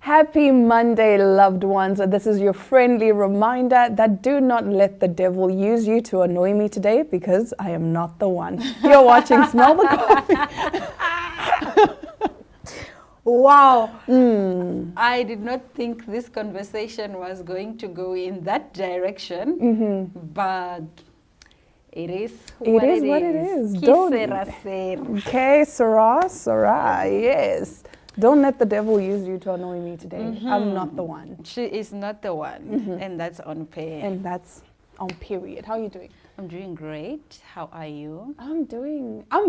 Happy Monday, loved ones. This is your friendly reminder that do not let the devil use you to annoy me today, because I am not the one. You're watching Smell the Coffee. Wow. I did not think this conversation was going to go in that direction, but it is what it is. Don't. Don't. Okay, Sarah, yes. Don't let the devil use you to annoy me today. I'm not the one. She is not the one, and that's on pair. And that's on period. How are you doing? I'm doing great. How are you? I'm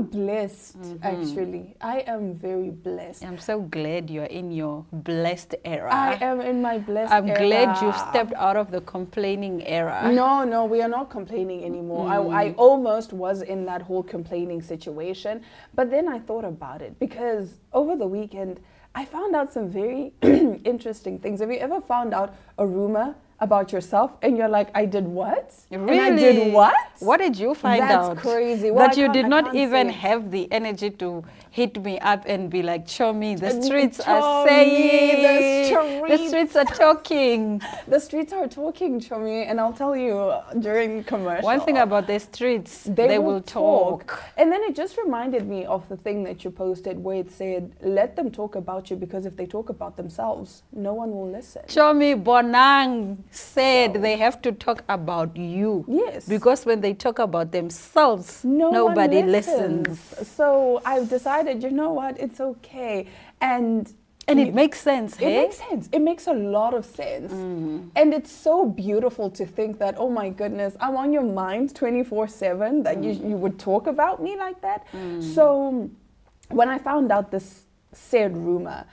blessed, actually. I am very blessed. I'm so glad you're in your blessed era. I am in my blessed era. I'm glad you've stepped out of the complaining era. No, we are not complaining anymore. I almost was in that whole complaining situation, but then I thought about it, because over the weekend, I found out some very interesting things. Have you ever found out a rumor about yourself and you're like, I did what? Really? And I did what? What did you find out? That's crazy. Well, that you did not even have the energy to hit me up and be like, show me. The streets are saying. The streets are talking. The streets are talking, Chomi, and I'll tell you during commercial. One thing about the streets, they will talk. And then it just reminded me of the thing that you posted where it said, let them talk about you, because if they talk about themselves, no one will listen. Chomi Bonang said they have to talk about you. Yes. Because when they talk about themselves, nobody listens. So I've decided, you know what, it's okay. And it makes sense, It makes sense. It makes a lot of sense. And it's so beautiful to think that, oh my goodness, I'm on your mind 24/7, that you would talk about me like that. So when I found out this said rumor,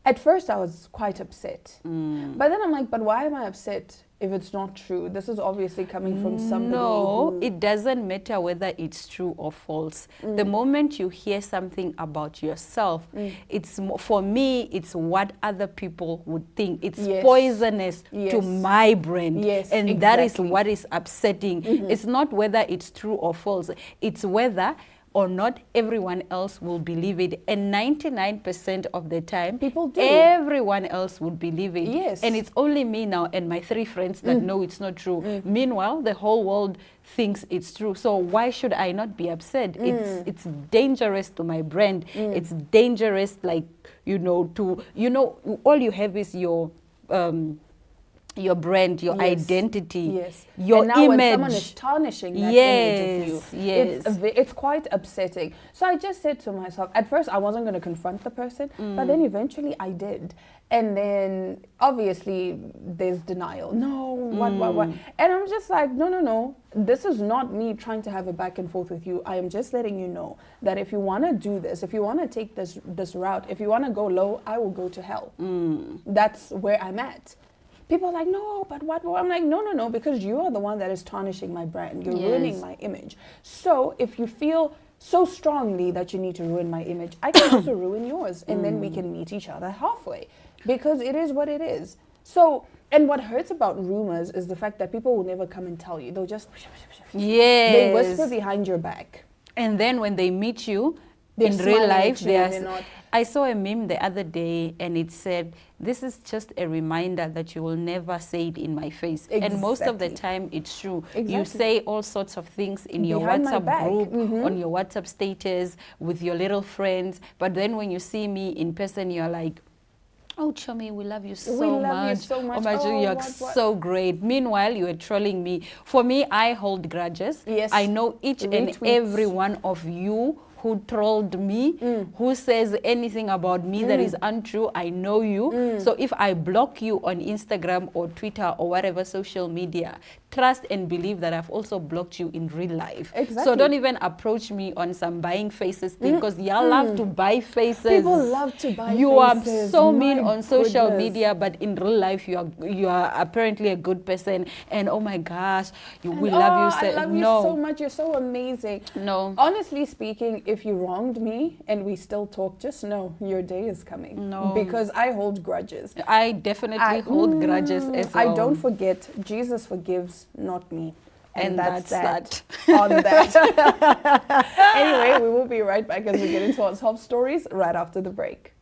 at first I was quite upset. But then I'm like, but why am I upset if it's not true? This is obviously coming from somebody. No, it doesn't matter whether it's true or false. The moment you hear something about yourself, it's for me, it's what other people would think. It's poisonous to my brain. And that is what is upsetting. It's not whether it's true or false. It's whether or not everyone else will believe it. And 99% of the time, people do. Everyone else would believe it. Yes. And it's only me now and my 3 friends that know it's not true. Meanwhile, the whole world thinks it's true. So why should I not be upset? It's dangerous to my brand. It's dangerous, like, all you have is your brand, your identity, your and now image. When someone is tarnishing that image of you, it's quite upsetting. So I just said to myself, at first I wasn't going to confront the person, but then eventually I did. And then obviously there's denial. No, what? And I'm just like, no. This is not me trying to have a back and forth with you. I am just letting you know that if you want to do this, if you want to take this route, if you want to go low, I will go to hell. That's where I'm at. People are like, no, but what? I'm like, no, because you are the one that is tarnishing my brand. You're ruining my image. So if you feel so strongly that you need to ruin my image, I can also ruin yours. And then we can meet each other halfway, because it is what it is. So, and what hurts about rumors is the fact that people will never come and tell you. They'll just, they whisper behind your back. And then when they meet you, in real life, I saw a meme the other day, and it said, this is just a reminder that you will never say it in my face. And most of the time, it's true. You say all sorts of things in your WhatsApp group, on your WhatsApp status, with your little friends. But then when you see me in person, you're like, Oh, Chomi, we love you so much. We love you so much. Oh my God, you're so great. Meanwhile, you are trolling me. For me, I hold grudges. Yes. I know each and every one of you who trolled me, who says anything about me that is untrue. I know you. So if I block you on Instagram or Twitter or whatever social media, trust and believe that I've also blocked you in real life. Exactly. So don't even approach me on some buying faces thing, because y'all love to buy faces. People love to buy you faces. You are so mean on social goodness. media, but in real life you are apparently a good person. And oh my gosh, we love you. I love you so much. You're so amazing. No. Honestly speaking, if you wronged me and we still talk, just know your day is coming. No. Because I hold grudges. I definitely hold grudges as well. I don't forget. Jesus forgives, not me. And that's that. On that. Anyway, we will be right back as we get into our top stories right after the break.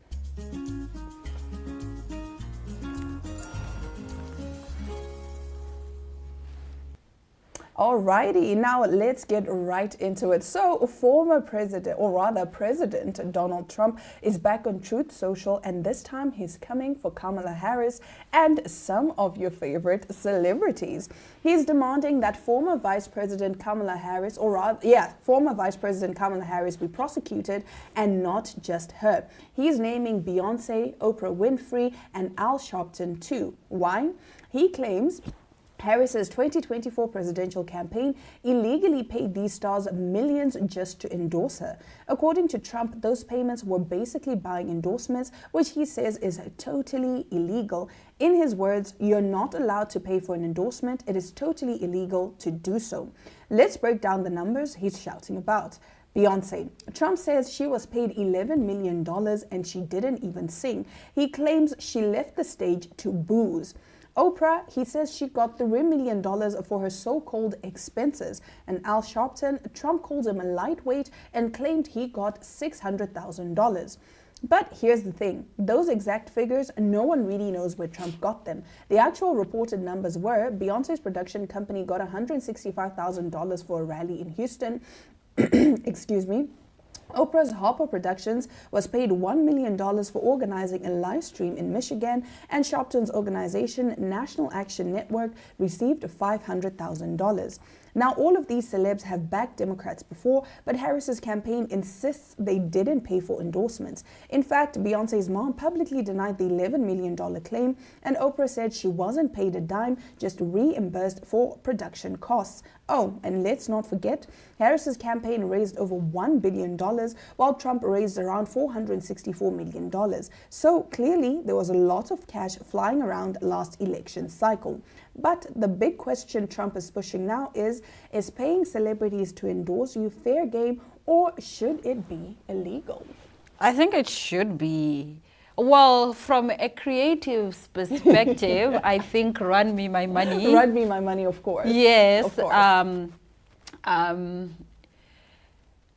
Alrighty, now let's get right into it. So, former president, or rather President Donald Trump is back on Truth Social, and this time he's coming for Kamala Harris and some of your favorite celebrities. He's demanding that former Vice President Kamala Harris, former Vice President Kamala Harris be prosecuted and not just her. He's naming Beyonce, Oprah Winfrey, and Al Sharpton too. Why? He claims Harris's 2024 presidential campaign illegally paid these stars millions just to endorse her. According to Trump, those payments were basically buying endorsements, which he says is totally illegal. In his words, you're not allowed to pay for an endorsement. It is totally illegal to do so. Let's break down the numbers he's shouting about. Beyonce. Trump says she was paid $11 million and she didn't even sing. He claims she left the stage to booze. Oprah, he says she got $3 million for her so-called expenses. And Al Sharpton, Trump called him a lightweight and claimed he got $600,000. But here's the thing, those exact figures, no one really knows where Trump got them. The actual reported numbers were Beyonce's production company got $165,000 for a rally in Houston. Excuse me. Oprah's Harper Productions was paid $1 million for organizing a live stream in Michigan, and Sharpton's organization, National Action Network, received $500,000. Now, all of these celebs have backed Democrats before, but Harris's campaign insists they didn't pay for endorsements. In fact, Beyonce's mom publicly denied the $11 million claim, and Oprah said she wasn't paid a dime, just reimbursed for production costs. Oh, and let's not forget, Harris's campaign raised over $1 billion, while Trump raised around $464 million. So clearly, there was a lot of cash flying around last election cycle. But the big question Trump is pushing now is paying celebrities to endorse you fair game, or should it be illegal? I think it should be. Well, from a creative perspective, I think run me my money. Run me my money, of course. Yes. Of course.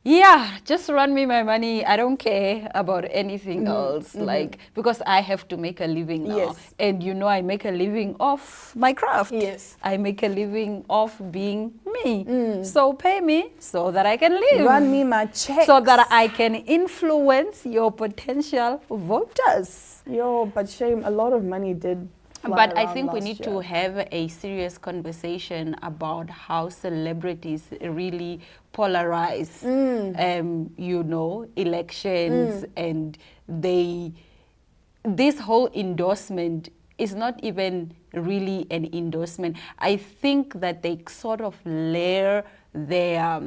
Yeah, just run me my money. I don't care about anything else, because I have to make a living now. Yes. And you know, I make a living off my craft. Yes. I make a living off being me. So pay me so that I can live. Run me my check. So that I can influence your potential voters. Yo, but shame, a lot of money did fly But I around think we last need year. to have a serious conversation about how celebrities really polarize, you know, elections, and this whole endorsement is not even really an endorsement. I think that they sort of layer their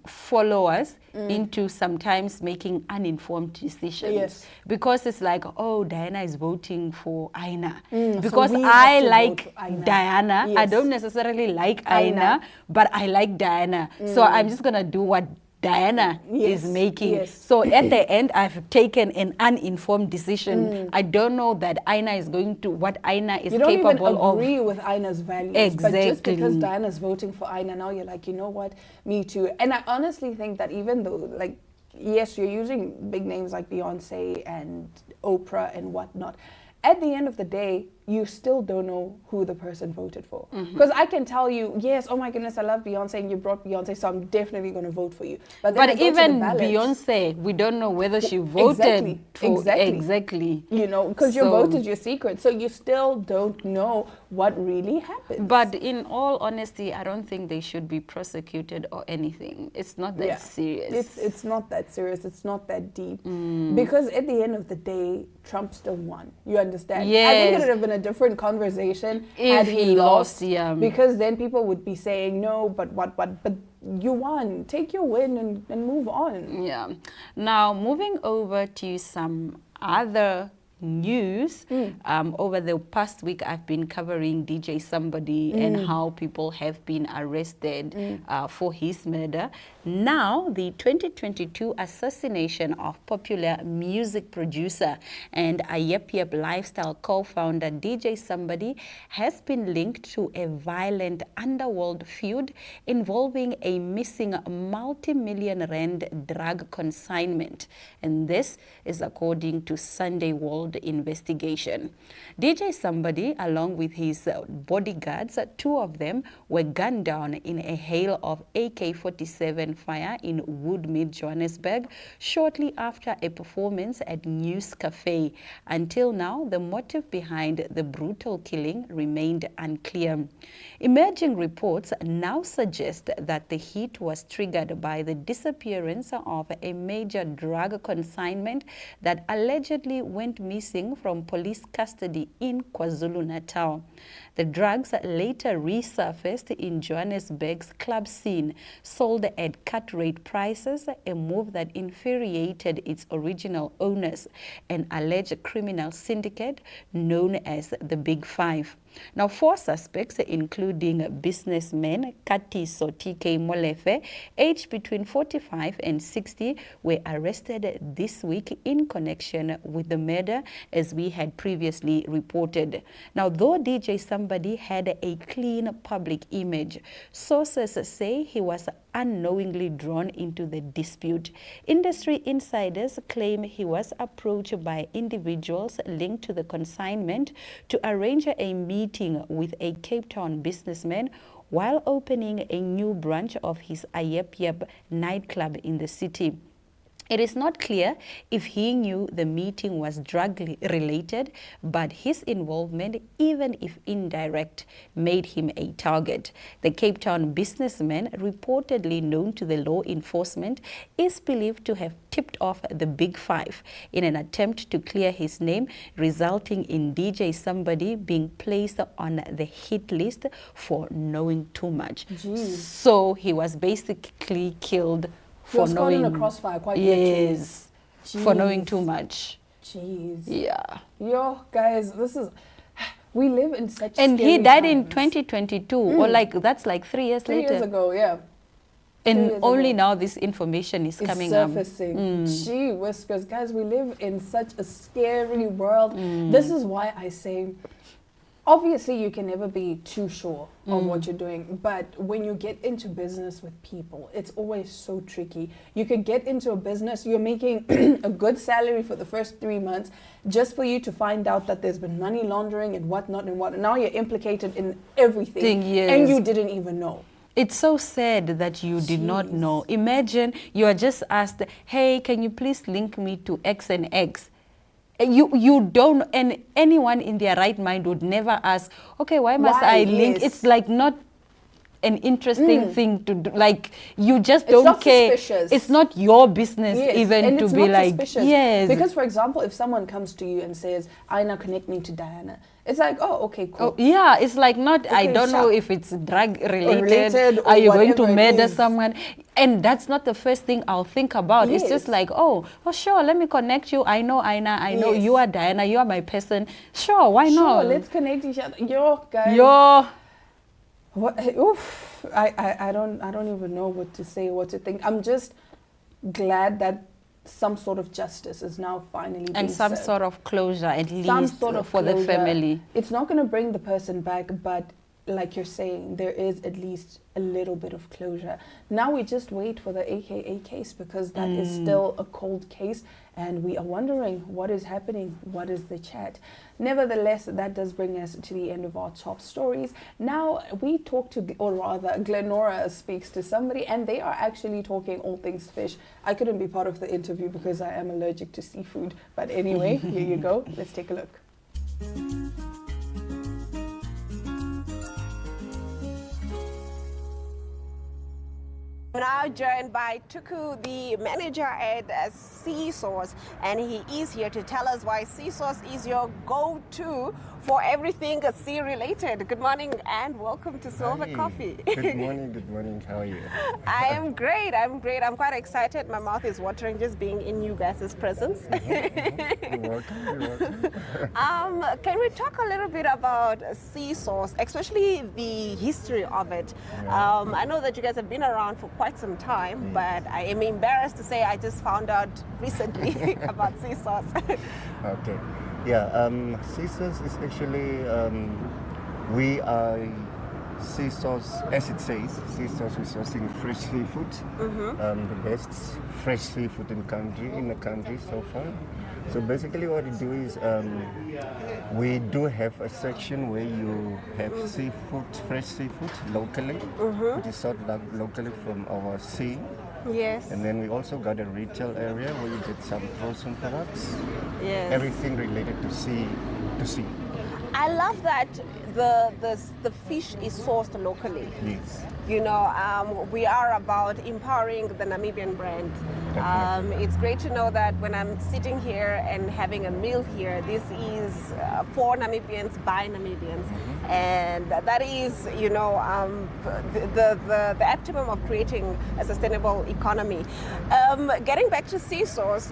followers into sometimes making uninformed decisions. Yes. Because it's like, oh, Diana is voting for Aina. So Because we I have to like vote for Aina. Diana. I Yes. don't necessarily like Aina. Aina, but I like Diana. So I'm just going to do what Diana Yes, is making. yes. So at the end, I've taken an uninformed decision. I don't know that Aina is going to, what Aina is You don't even capable of. agree with Aina's values. But just Exactly. because Diana's voting for Aina, now you're like, you know what, me too. And I honestly think that even though, like, yes, you're using big names like Beyonce and Oprah and whatnot, at the end of the day, you still don't know who the person voted for. Because I can tell you, yes, oh my goodness, I love Beyonce and you brought Beyonce, so I'm definitely going to vote for you. But even Beyonce, we don't know whether she voted for exactly. You know, because your vote is your secret, so you still don't know what really happened. But in all honesty, I don't think they should be prosecuted or anything. It's not that serious. It's not that serious. It's not that deep. Because at the end of the day, Trump still won. You understand? Yes. I think it would have been a different conversation if had he lost. Yeah. Because then people would be saying, no, but what, but you won. Take your win and move on. Yeah. Now, moving over to some other news. Over the past week, I've been covering DJ Somebody and how people have been arrested for his murder. Now, the 2022 assassination of popular music producer and Yep Yep lifestyle co-founder DJ Somebody has been linked to a violent underworld feud involving a missing multi-million rand drug consignment. And this is according to Sunday World investigation. DJ Somebody, along with his bodyguards, two of them were gunned down in a hail of AK-47 fire in Woodmead, Johannesburg, shortly after a performance at News Cafe. Until now, the motive behind the brutal killing remained unclear. Emerging reports now suggest that the hit was triggered by the disappearance of a major drug consignment that allegedly went missing from police custody in KwaZulu-Natal. The drugs later resurfaced in Johannesburg's club scene, sold at cut-rate prices, a move that infuriated its original owners, an alleged criminal syndicate known as the Big Five. Now, 4 suspects, including businessman Katiso TK Molefe, aged between 45 and 60, were arrested this week in connection with the murder, as we had previously reported. Now, though DJ Somebody had a clean public image, sources say he was unknowingly drawn into the dispute. Industry insiders claim he was approached by individuals linked to the consignment to arrange a meeting with a Cape Town businessman while opening a new branch of his Yep Yep nightclub in the city. It is not clear if he knew the meeting was drug-related, but his involvement, even if indirect, made him a target. The Cape Town businessman, reportedly known to the law enforcement, is believed to have tipped off the Big Five in an attempt to clear his name, resulting in DJ Somebody being placed on the hit list for knowing too much. Jeez. So he was basically killed for knowing a crossfire, quite yes, for knowing too much. Jeez. Yeah. Yo, guys, this is. We live in such. And he died in 2022, or that's like 3 years later. 3 years ago, yeah. And only now this information is coming up. Surfacing. Gee whiskers, guys, we live in such a scary world. This is why I say, obviously, you can never be too sure of what you're doing. But when you get into business with people, it's always so tricky. You could get into a business, you're making a good salary for the first 3 months, just for you to find out that there's been money laundering and whatnot and what. Now you're implicated in everything. Yes. And you didn't even know. It's so sad that you did not know. Imagine you are just asked, hey, can you please link me to X and X? You don't, and anyone in their right mind would never ask, okay, why must I link? Yes. It's like not an interesting thing to do. Like, you just don't care. Suspicious. It's not your business even and to it's be not like, suspicious. yes. Because, for example, if someone comes to you and says, Aina, connect me to Diana, it's like, oh, okay, cool. Oh, yeah, it's like not, Okay, I don't know if it's drug related, are you going to murder someone? And that's not the first thing I'll think about. Yes. It's just like, oh, sure, let me connect you. I know Aina, I know you are Diana, you are my person. Sure, why not? Sure, let's connect each other. Yo, guys. Yo. What, oof, I don't even know what to say, what to think. I'm just glad that some sort of justice is now finally being and some served. sort of closure, at Some least sort of for closure. the family. It's not going to bring the person back, but like you're saying, there is at least a little bit of closure. Now we just wait for the AKA case, because that is still a cold case, and we are wondering what is happening, what is the chat. Nevertheless, that does bring us to the end of our top stories. Now we talk to, or rather Glenora speaks to somebody, and they are actually talking all things fish. I couldn't be part of the interview because I am allergic to seafood, but anyway, here you go. Let's take a look. We're now joined by Tuku, the manager at SeaSource, and he is here to tell us why SeaSource is your go-to for everything sea related. Good morning and welcome to Silver Coffee. Good morning, how are you? I am great, I'm quite excited. My mouth is watering just being in you guys' presence. You're welcome. Can we talk a little bit about SeaSource, especially the history of it? Yeah. I know that you guys have been around for quite some time, but I am embarrassed to say I just found out recently about SeaSource. Okay. Yeah, SeaSource is actually, we are SeaSource, as it says, SeaSource resourcing fresh seafood, the best fresh seafood in the country so far. So basically what we do is we do have a section where you have seafood, fresh seafood locally, which is sold locally from our sea. Yes. And then we also got a retail area where you get some frozen products. Yes. Everything related to sea. I love that the fish is sourced locally. Yes. You know, we are about empowering the Namibian brand. It's great to know that when I'm sitting here and having a meal here, this is for Namibians by Namibians, and that is, you know, the optimum of creating a sustainable economy. Getting back to SeaSource,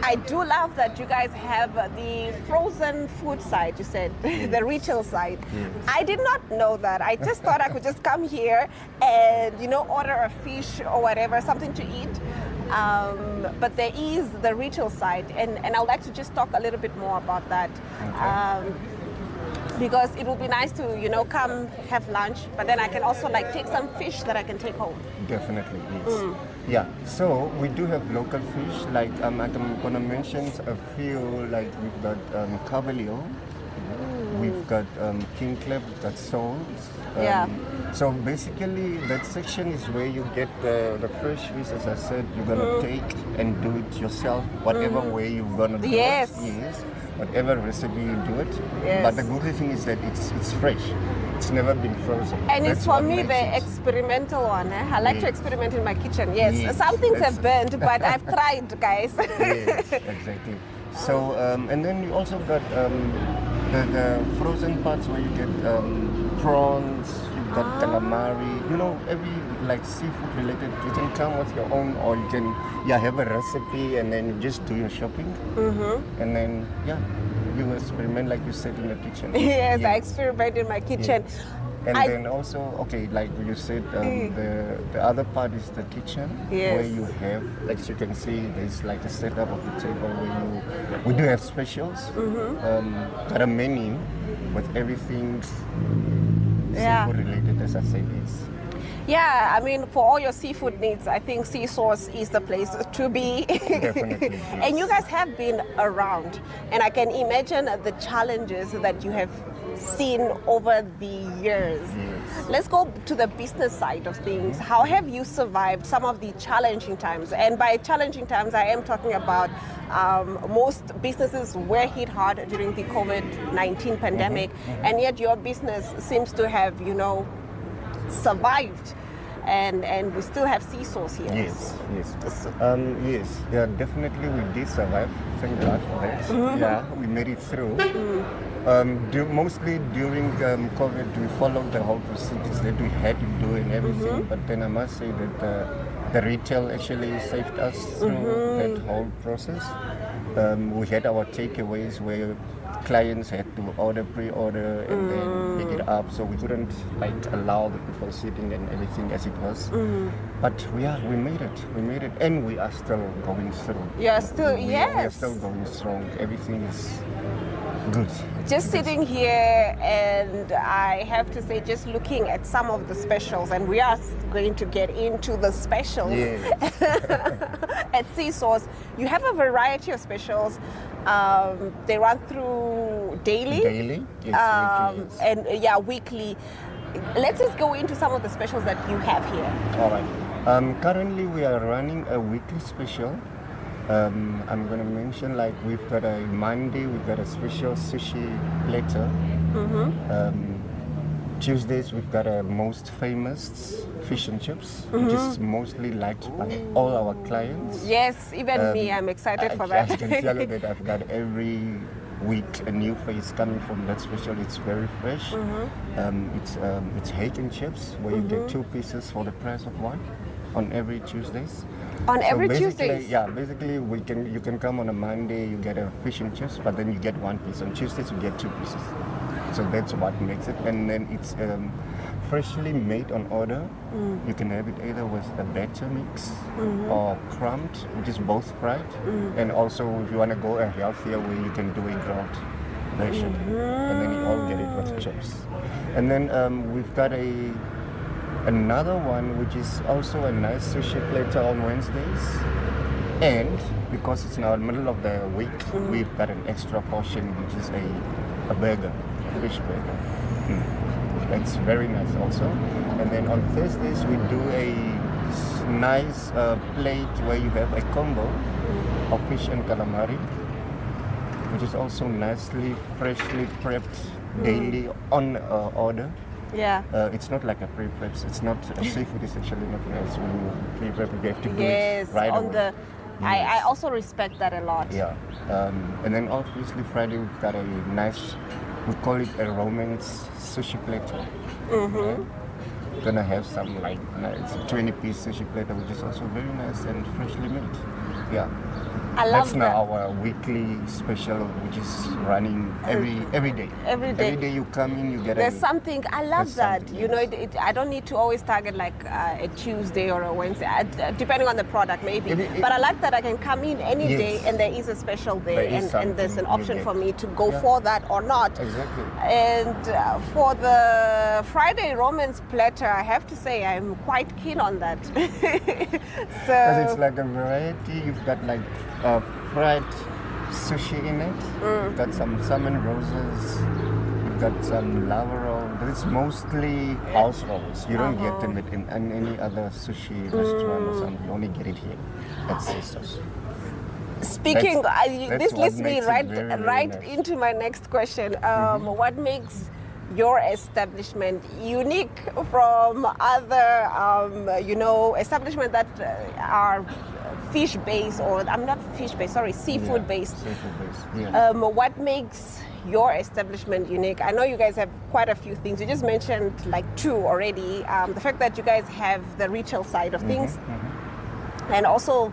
I do love that you guys have the frozen food side. You said the retail side. Yes. I did not know that. I just thought I could just come here and, you know, order a fish or whatever, something to eat. But there is the retail side, and I'd like to just talk a little bit more about that. Okay. Because it would be nice to, you know, come have lunch, but then I can also like take some fish that I can take home. Definitely, yes. Yeah, so we do have local fish, like I'm gonna mention a few, like we've got Cavalier, we've got king crab, we've got soles. Yeah. So basically that section is where you get the fresh fish, as I said, you're gonna take and do it yourself, whatever way you're gonna do Yes. it. Yes. Whatever recipe you do it. Yes. But the good thing is that it's fresh. It's never been frozen. And That's it's for what me makes the it. experimental one. I like to Yes. experiment in my kitchen. Yes, Yes. some things That's- have burned, but I've tried, guys. Yes, exactly. So, and then you also got the frozen parts where you get prawns, you've got calamari, you know, every like seafood related. You can come with your own, or you can have a recipe and then you just do your shopping. And then, you experiment like you said in the kitchen. Yes, I experiment in my kitchen. Yes. And then also, okay, like you said, the other part is the kitchen, Yes. where you have, like you can see, there's like a setup of the table where we do have specials, got a menu with everything seafood related, as I said, yes. Yeah, I mean, for all your seafood needs, I think SeaSource is the place to be. Definitely, yes. And you guys have been around, and I can imagine the challenges that you have seen over the years. Yes. Let's go to the business side of things. How have you survived some of the challenging times? And by challenging times, I am talking about most businesses were hit hard during the COVID-19 pandemic, and yet your business seems to have, you know, survived, and we still have SeaSource here. Yes. Yes, yeah, definitely we did survive. Thank God for that. Yeah, we made it through. Mostly during COVID, we followed the whole procedures that we had to do and everything. But then I must say that the retail actually saved us through that whole process. We had our takeaways where clients had to pre-order and then pick it up, so we couldn't like allow the people sitting and everything as it was. But we made it, and we are still going through. You're still, We are yes. still going strong. Everything is Good. Just sitting here, and I have to say, just looking at some of the specials, and we are going to get into the specials at Sea Source. You have a variety of specials. They run through daily. Daily? Yes, weekly. And weekly. Let's just go into some of the specials that you have here. All right. Currently, we are running a weekly special. I'm going to mention, like, we've got a Monday, we've got a special sushi platter. Tuesdays, we've got a most famous fish and chips, which is mostly liked by all our clients. Yes, even me, I'm excited for that. I can tell you that I've got every week a new face coming from that special. It's very fresh. It's hake and chips, where you get 2 pieces for the price of 1 on every Tuesdays. On every basically, Tuesdays? Yeah, basically you can come on a Monday, you get a fish and chips, but then you get 1 piece. On Tuesdays you get 2 pieces. So that's what makes it. And then it's freshly made on order. You can have it either with a batter mix or crumbed, which is both fried. And also if you want to go a healthier way, you can do a grilled version. And then you all get it with chips. And then we've got another one, which is also a nice sushi platter on Wednesdays. And because it's now in the middle of the week, we've got an extra portion, which is a burger, a fish burger. That's very nice also. And then on Thursdays, we do a nice plate where you have a combo of fish and calamari, which is also nicely, freshly prepped daily on order. Yeah. It's not like a pre-prep. It's not seafood. Is actually not nice when you pre-prep. You have to do Yes, it right on away. the. I also respect that a lot. Yeah. And then obviously Friday we've got a nice. We call it a romance sushi platter. Yeah. We're gonna have some like nice 20-piece sushi platter, which is also very nice and freshly made. Yeah. I love That's that. now our weekly special, which is running every day. Every day. Every day you come in, you get There's a. something, I love There's that. something, You know, yes. I don't need to always target like a Tuesday or a Wednesday, depending on the product maybe. But I like that I can come in any Yes. day and there is a special there, There is and there's an something option you for get. me to go Yeah. for that or not. Exactly. And for the Friday romance platter, I have to say I'm quite keen on that. Because it's like a variety. You've got like fried sushi in it. You've got some salmon roses. You've got some lava roll. But it's mostly house rolls. You don't get them in any other sushi restaurant or something. You only get it here at Sea Source. Speaking, That's this what leads me makes it right very, very right nice. into my next question. What makes your establishment unique from other, establishments that are fish-based, or I'm not fish-based, sorry, seafood-based? Seafood-based, yeah. What makes your establishment unique? I know you guys have quite a few things. You just mentioned like 2 already. The fact that you guys have the retail side of things, and also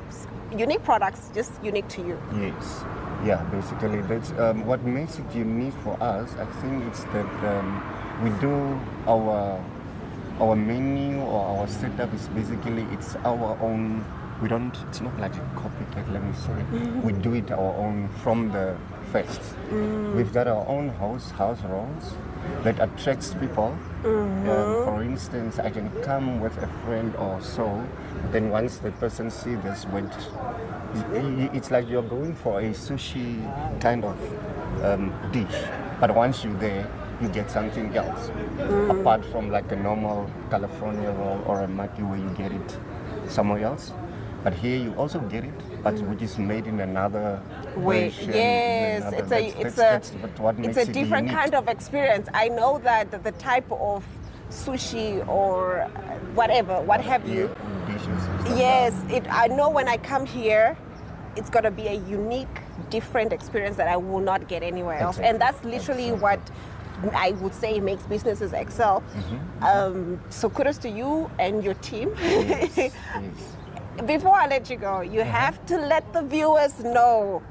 unique products, just unique to you. Yes. Yeah, basically that's what makes it unique for us. I think it's that we do our menu or our setup is basically it's our own. We don't. It's not like a copycat. Let me say. We do it our own from the first. We've got our own house rolls that attracts people. For instance, I can come with a friend or so. Then once the person sees this, it's like you're going for a sushi kind of dish. But once you're there, you get something else. Apart from like a normal California roll or a maki where you get it somewhere else. But here you also get it, but which is made in another Way. version, Yes, another- it's what it's makes a it different unique. kind of experience. I know that the type of sushi or whatever, what have you. Yeah, dishes and stuff. Yes, I know when I come here, it's gonna be a unique, different experience that I will not get anywhere else, and that's literally what I would say makes businesses excel. So kudos to you and your team. Yes, yes. Before I let you go, you have to let the viewers know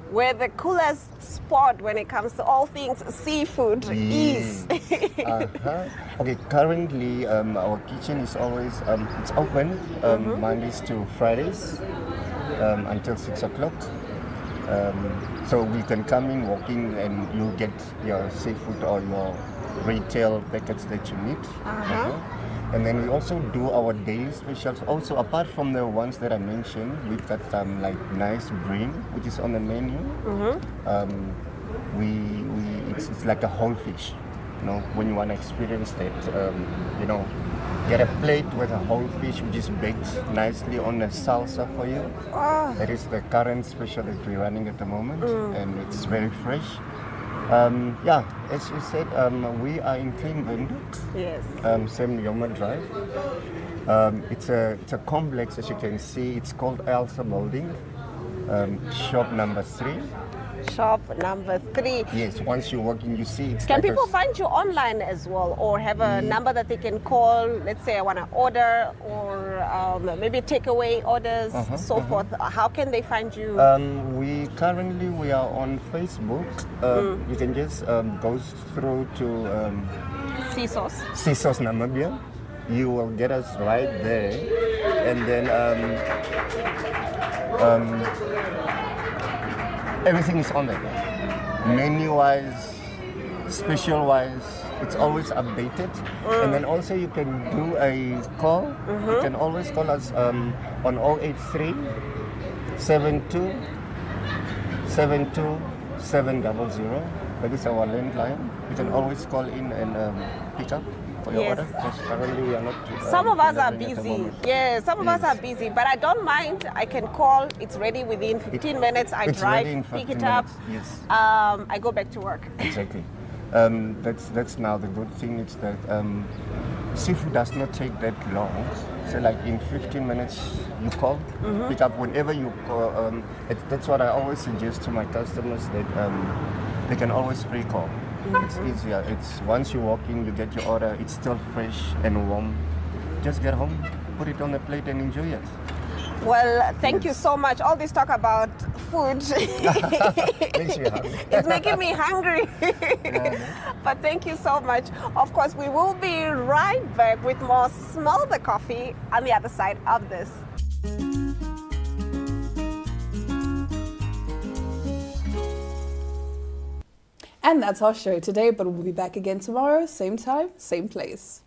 where the coolest spot when it comes to all things seafood is. Okay, currently our kitchen is always it's open Mondays to Fridays until 6 o'clock. So you can come in, walk in, and you'll get your seafood or your retail packets that you need. And then we also do our daily specials. Also, apart from the ones that I mentioned, we've got some like nice bream, which is on the menu. It's like a whole fish. You know, when you want to experience that, you know, get a plate with a whole fish which is baked nicely on a salsa for you. That is the current special that we're running at the moment, and it's very fresh. Yeah, as you said, we are in Cleveland. Yes. Sam Yoma Drive. It's a complex, as you can see. It's called Elsa Building, shop number 3. Shop number 3. Yes, once you walk in, you see it's Can like people find you online as well, or have a number that they can call? Let's say I want to order, or maybe takeaway orders, so forth. How can they find you? We are on Facebook. You can just go through to Sea Sauce. Sea Sauce Namibia. You will get us right there, and then everything is on there. Menu-wise, special-wise, it's always updated. And then also you can do a call. You can always call us on 083 72 72 700. That is our landline. You can always call in and pick up for your order. Because currently we are not. Some of us are busy. Yeah, some of us are busy, but I don't mind. I can call. It's ready within 15 minutes. I drive, pick it up. Yes. I go back to work. Exactly. That's now the good thing is that seafood does not take that long. So like in 15 minutes you call, pick up whenever you call. That's what I always suggest to my customers, that they can always pre-call. It's easier. It's once you walk in, you get your order. It's still fresh and warm. Just get home, put it on the plate, and enjoy it. Well, thank you so much. All this talk about food Makes me hungry. it's making me hungry. But thank you so much. Of course, we will be right back with more Smell the Coffee on the other side of this. And that's our show today, but we'll be back again tomorrow, same time, same place.